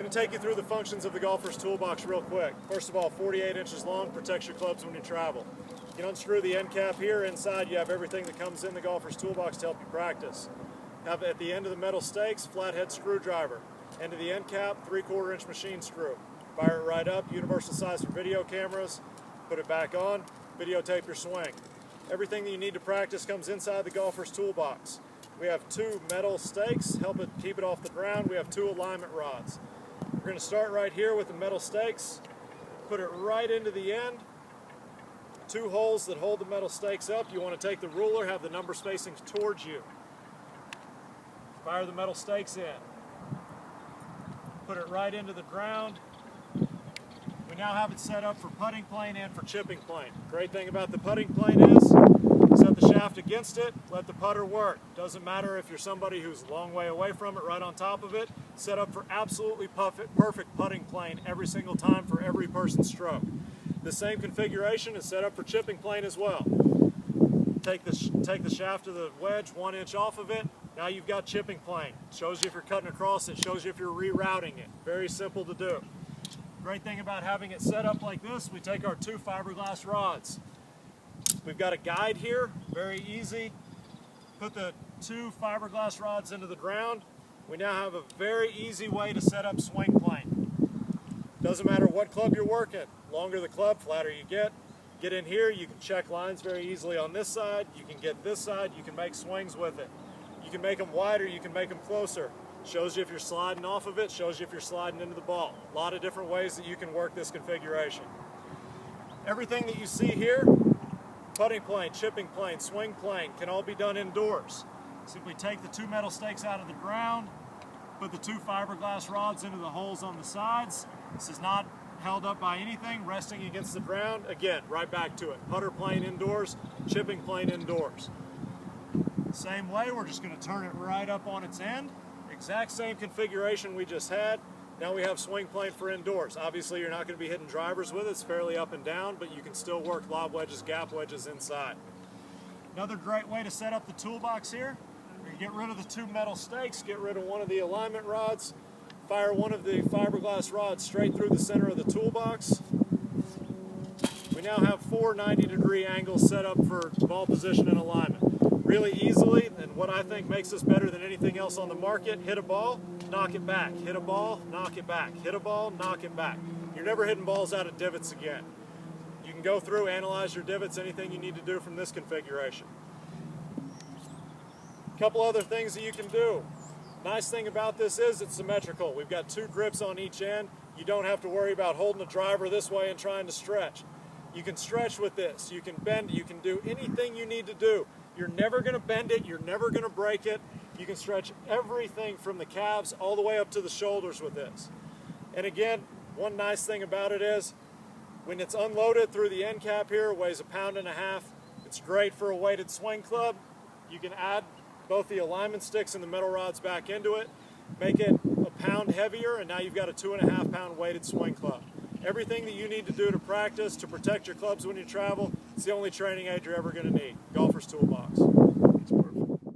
going to take you through the functions of the golfer's toolbox real quick. First of all, 48 inches long, protects your clubs when you travel. You can unscrew the end cap here. Inside you have everything that comes in the golfer's toolbox to help you practice. Have at the end of the metal stakes, flathead screwdriver. End of the end cap, 3/4 inch machine screw. Fire it right up, universal size for video cameras. Put it back on, videotape your swing. Everything that you need to practice comes inside the golfer's toolbox. We have 2 metal stakes, help it keep it off the ground. We have 2 alignment rods. We're going to start right here with the metal stakes. Put it right into the end. 2 holes that hold the metal stakes up. You want to take the ruler, have the number spacing towards you. Fire the metal stakes in. Put it right into the ground. We now have it set up for putting plane and for chipping plane. Great thing about the putting plane is, set the shaft against it, let the putter work. Doesn't matter if you're somebody who's a long way away from it, right on top of it. Set up for absolutely perfect putting plane every single time for every person's stroke. The same configuration is set up for chipping plane as well. Take the shaft of the wedge 1 inch off of it. Now you've got chipping plane. Shows you if you're cutting across it, shows you if you're rerouting it. Very simple to do. Great thing about having it set up like this, we take our 2 fiberglass rods. We've got a guide here, very easy. Put the 2 fiberglass rods into the ground. We now have a very easy way to set up swing plane. Doesn't matter what club you're working. Longer the club, flatter you get. Get in here, you can check lines very easily on this side. You can get this side, you can make swings with it. You can make them wider, you can make them closer. Shows you if you're sliding off of it, shows you if you're sliding into the ball. A lot of different ways that you can work this configuration. Everything that you see here, putting plane, chipping plane, swing plane, can all be done indoors. Simply take the 2 metal stakes out of the ground, put the 2 fiberglass rods into the holes on the sides. This is not held up by anything, resting against the ground. Again, right back to it. Putter plane indoors, chipping plane indoors. Same way, we're just going to turn it right up on its end. Exact same configuration we just had. Now we have swing plane for indoors. Obviously you're not going to be hitting drivers with it. It's fairly up and down, but you can still work lob wedges, gap wedges inside. Another great way to set up the toolbox here, you get rid of the 2 metal stakes, get rid of one of the alignment rods, fire one of the fiberglass rods straight through the center of the toolbox. We now have 4 90-degree angles set up for ball position and alignment. Really easily, and what I think makes this better than anything else on the market, hit a ball, knock it back. Hit a ball, knock it back. Hit a ball, knock it back. You're never hitting balls out of divots again. You can go through, analyze your divots, anything you need to do from this configuration. A couple other things that you can do. Nice thing about this is it's symmetrical. We've got 2 grips on each end. You don't have to worry about holding the driver this way and trying to stretch. You can stretch with this. You can bend. You can do anything you need to do. You're never going to bend it. You're never going to break it. You can stretch everything from the calves all the way up to the shoulders with this. And again, one nice thing about it is when it's unloaded through the end cap here, it weighs 1.5 pounds. It's great for a weighted swing club. You can add both the alignment sticks and the metal rods back into it, make it 1 pound heavier, and now you've got a 2.5 pound weighted swing club. Everything that you need to do to practice, to protect your clubs when you travel, it's the only training aid you're ever going to need. Golfer's Toolbox.